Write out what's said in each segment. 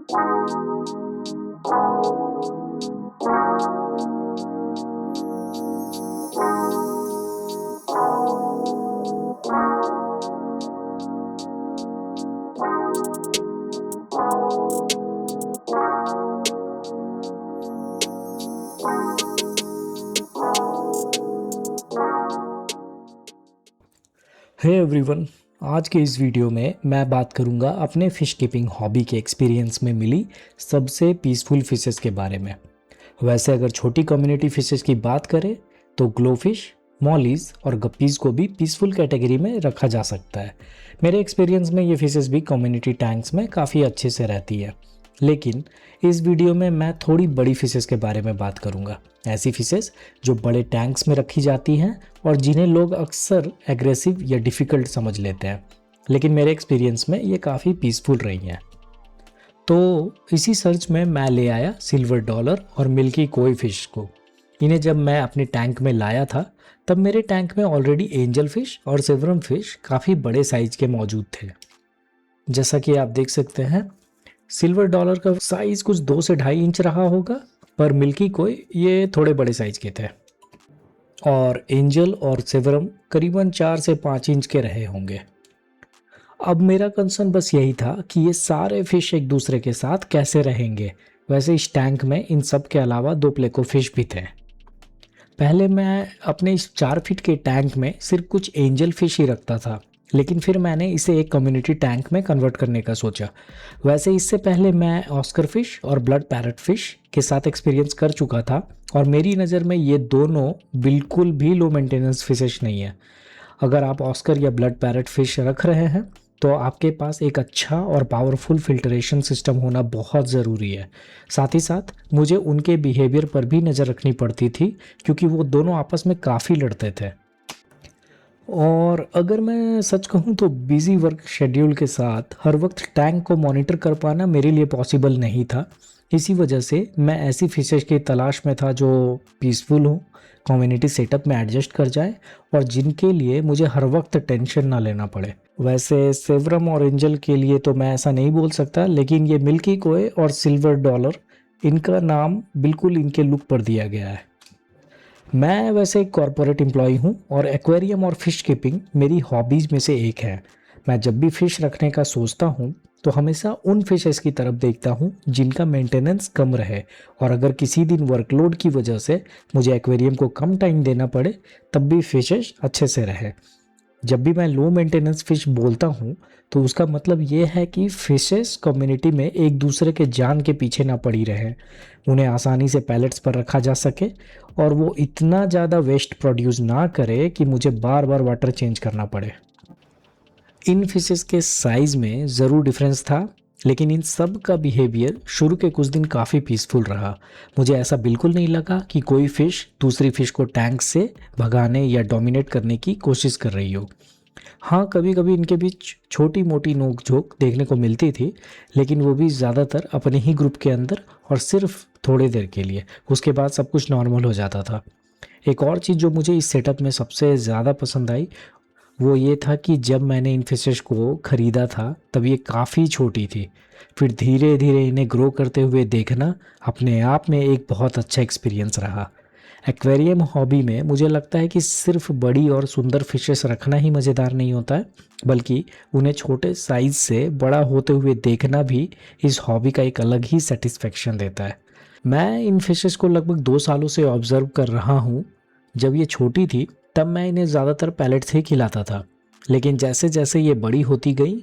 Hey everyone, आज के इस वीडियो में मैं बात करूंगा अपने फ़िश कीपिंग हॉबी के एक्सपीरियंस में मिली सबसे पीसफुल फिशेस के बारे में। वैसे अगर छोटी कम्युनिटी फिशेस की बात करें तो ग्लोफिश, मॉलीज और गप्पीज़ को भी पीसफुल कैटेगरी में रखा जा सकता है। मेरे एक्सपीरियंस में ये फिशेस भी कम्युनिटी टैंक्स में काफ़ी अच्छे से रहती है। लेकिन इस वीडियो में मैं थोड़ी बड़ी फिशेस के बारे में बात करूंगा, ऐसी फिशेस जो बड़े टैंक्स में रखी जाती हैं और जिन्हें लोग अक्सर एग्रेसिव या डिफ़िकल्ट समझ लेते हैं, लेकिन मेरे एक्सपीरियंस में ये काफ़ी पीसफुल रही हैं। तो इसी सर्च में मैं ले आया सिल्वर डॉलर और मिल्की कोई फिश को। इन्हें जब मैं अपने टैंक में लाया था तब मेरे टैंक में ऑलरेडी एंजल फिश और सिल्वरम फिश काफ़ी बड़े साइज के मौजूद थे। जैसा कि आप देख सकते हैं, सिल्वर डॉलर का साइज कुछ 2 से 2.5 इंच रहा होगा, पर मिल्की कोई ये थोड़े बड़े साइज के थे और एंजल और सिल्वरम करीबन 4 से 5 इंच के रहे होंगे। अब मेरा कंसर्न बस यही था कि ये सारे फिश एक दूसरे के साथ कैसे रहेंगे। वैसे इस टैंक में इन सब के अलावा 2 प्लेको फिश भी थे। पहले मैं अपने इस 4 फीट के टैंक में सिर्फ कुछ एंजल फिश ही रखता था, लेकिन फिर मैंने इसे एक कम्युनिटी टैंक में कन्वर्ट करने का सोचा। वैसे इससे पहले मैं ऑस्कर फिश और ब्लड पैरट फिश के साथ एक्सपीरियंस कर चुका था और मेरी नज़र में ये दोनों बिल्कुल भी लो मेंटेनेंस फिशेस नहीं है। अगर आप ऑस्कर या ब्लड पैरट फिश रख रहे हैं तो आपके पास एक अच्छा और पावरफुल फिल्ट्रेशन सिस्टम होना बहुत ज़रूरी है। साथ ही साथ मुझे उनके बिहेवियर पर भी नज़र रखनी पड़ती थी, क्योंकि वो दोनों आपस में काफ़ी लड़ते थे। और अगर मैं सच कहूँ तो बिज़ी वर्क शेड्यूल के साथ हर वक्त टैंक को मॉनिटर कर पाना मेरे लिए पॉसिबल नहीं था। इसी वजह से मैं ऐसी फिशेस की तलाश में था जो पीसफुल हो, कम्युनिटी सेटअप में एडजस्ट कर जाए और जिनके लिए मुझे हर वक्त टेंशन ना लेना पड़े। वैसे सेवरम और एंजल के लिए तो मैं ऐसा नहीं बोल सकता, लेकिन ये मिल्की कोय और सिल्वर डॉलर, इनका नाम बिल्कुल इनके लुक पर दिया गया है। मैं वैसे एक कॉरपोरेट एम्प्लॉय हूँ और एक्वेरियम और फिश कीपिंग मेरी हॉबीज़ में से एक है। मैं जब भी फिश रखने का सोचता हूँ तो हमेशा उन फिशेस की तरफ देखता हूँ जिनका मेंटेनेंस कम रहे, और अगर किसी दिन वर्कलोड की वजह से मुझे एक्वेरियम को कम टाइम देना पड़े तब भी फिशेस अच्छे से रहे। जब भी मैं लो मेंटेनेंस फिश बोलता हूँ तो उसका मतलब ये है कि फिशेस कम्युनिटी में एक दूसरे के जान के पीछे ना पड़ी रहे, उन्हें आसानी से पैलेट्स पर रखा जा सके और वो इतना ज़्यादा वेस्ट प्रोड्यूस ना करे कि मुझे बार बार वाटर चेंज करना पड़े। इन फिशेस के साइज़ में ज़रूर डिफरेंस था, लेकिन इन सब का बिहेवियर शुरू के कुछ दिन काफ़ी पीसफुल रहा। मुझे ऐसा बिल्कुल नहीं लगा कि कोई फ़िश दूसरी फ़िश को टैंक से भगाने या डोमिनेट करने की कोशिश कर रही हो। हाँ, कभी कभी इनके बीच छोटी मोटी नोक झोंक देखने को मिलती थी, लेकिन वो भी ज़्यादातर अपने ही ग्रुप के अंदर और सिर्फ थोड़ी देर के लिए। उसके बाद सब कुछ नॉर्मल हो जाता था। एक और चीज़ जो मुझे इस सेटअप में सबसे ज़्यादा पसंद आई वो ये था कि जब मैंने इन फिशेस को ख़रीदा था तब ये काफ़ी छोटी थी। फिर धीरे धीरे इन्हें ग्रो करते हुए देखना अपने आप में एक बहुत अच्छा एक्सपीरियंस रहा। एक्वेरियम हॉबी में मुझे लगता है कि सिर्फ बड़ी और सुंदर फिशेस रखना ही मज़ेदार नहीं होता है, बल्कि उन्हें छोटे साइज़ से बड़ा होते हुए देखना भी इस हॉबी का एक अलग ही सेटिस्फेक्शन देता है। मैं इन फिशेस को लगभग 2 सालों से ऑब्ज़र्व कर रहा हूँ। जब ये छोटी थी तब मैं इन्हें ज़्यादातर पैलेट्स ही खिलाता था, लेकिन जैसे जैसे ये बड़ी होती गई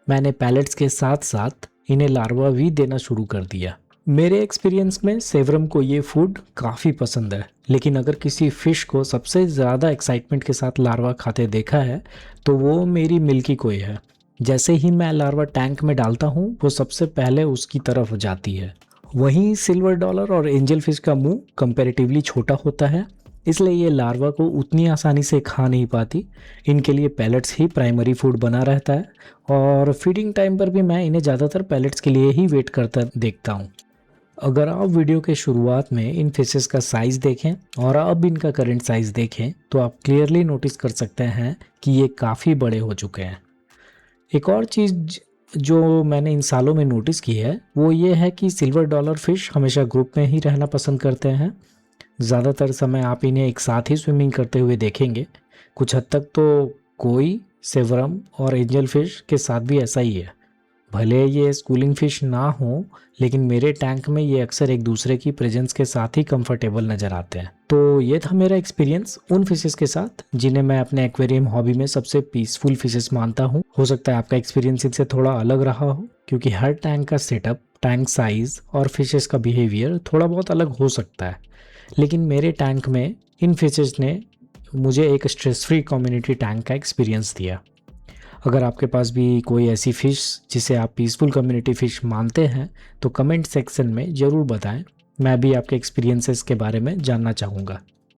मैंने पैलेट्स के साथ साथ इन्हें लार्वा भी देना शुरू कर दिया। मेरे एक्सपीरियंस में सेवरम को ये फूड काफ़ी पसंद है, लेकिन अगर किसी फ़िश को सबसे ज़्यादा एक्साइटमेंट के साथ लार्वा खाते देखा है तो वो मेरी मिल्की कोई है। जैसे ही मैं लार्वा टैंक में डालता हूँ वो सबसे पहले उसकी तरफ जाती है। वहीं सिल्वर डॉलर और एंजल फिश का मुंह कंपैरेटिवली छोटा होता है, इसलिए ये लार्वा को उतनी आसानी से खा नहीं पाती। इनके लिए पैलेट्स ही प्राइमरी फूड बना रहता है और फीडिंग टाइम पर भी मैं इन्हें ज़्यादातर पैलेट्स के लिए ही वेट करता देखता हूँ। अगर आप वीडियो के शुरुआत में इन फिशेस का साइज़ देखें और अब इनका करंट साइज़ देखें तो आप क्लियरली नोटिस कर सकते हैं कि ये काफ़ी बड़े हो चुके हैं। एक और चीज़ जो मैंने इन सालों में नोटिस की है वो ये है कि सिल्वर डॉलर फिश हमेशा ग्रुप में ही रहना पसंद करते हैं। ज़्यादातर समय आप इन्हें एक साथ ही स्विमिंग करते हुए देखेंगे। कुछ हद तक तो कोई सेवरम और एंजल फिश के साथ भी ऐसा ही है। भले ये स्कूलिंग फिश ना हो, लेकिन मेरे टैंक में ये अक्सर एक दूसरे की प्रेजेंस के साथ ही कंफर्टेबल नज़र आते हैं। तो ये था मेरा एक्सपीरियंस उन फिशेस के साथ जिन्हें मैं अपने एक्वेरियम हॉबी में सबसे पीसफुल फिशेस मानता हूँ। हो सकता है आपका एक्सपीरियंस इनसे थोड़ा अलग रहा हो, क्योंकि हर टैंक का सेटअप, टैंक साइज और फिशेस का बिहेवियर थोड़ा बहुत अलग हो सकता है। लेकिन मेरे टैंक में इन फिशेस ने मुझे एक स्ट्रेस फ्री कम्युनिटी टैंक का एक्सपीरियंस दिया। अगर आपके पास भी कोई ऐसी फ़िश जिसे आप पीसफुल कम्युनिटी फ़िश मानते हैं तो कमेंट सेक्शन में ज़रूर बताएं। मैं भी आपके एक्सपीरियंसेस के बारे में जानना चाहूँगा।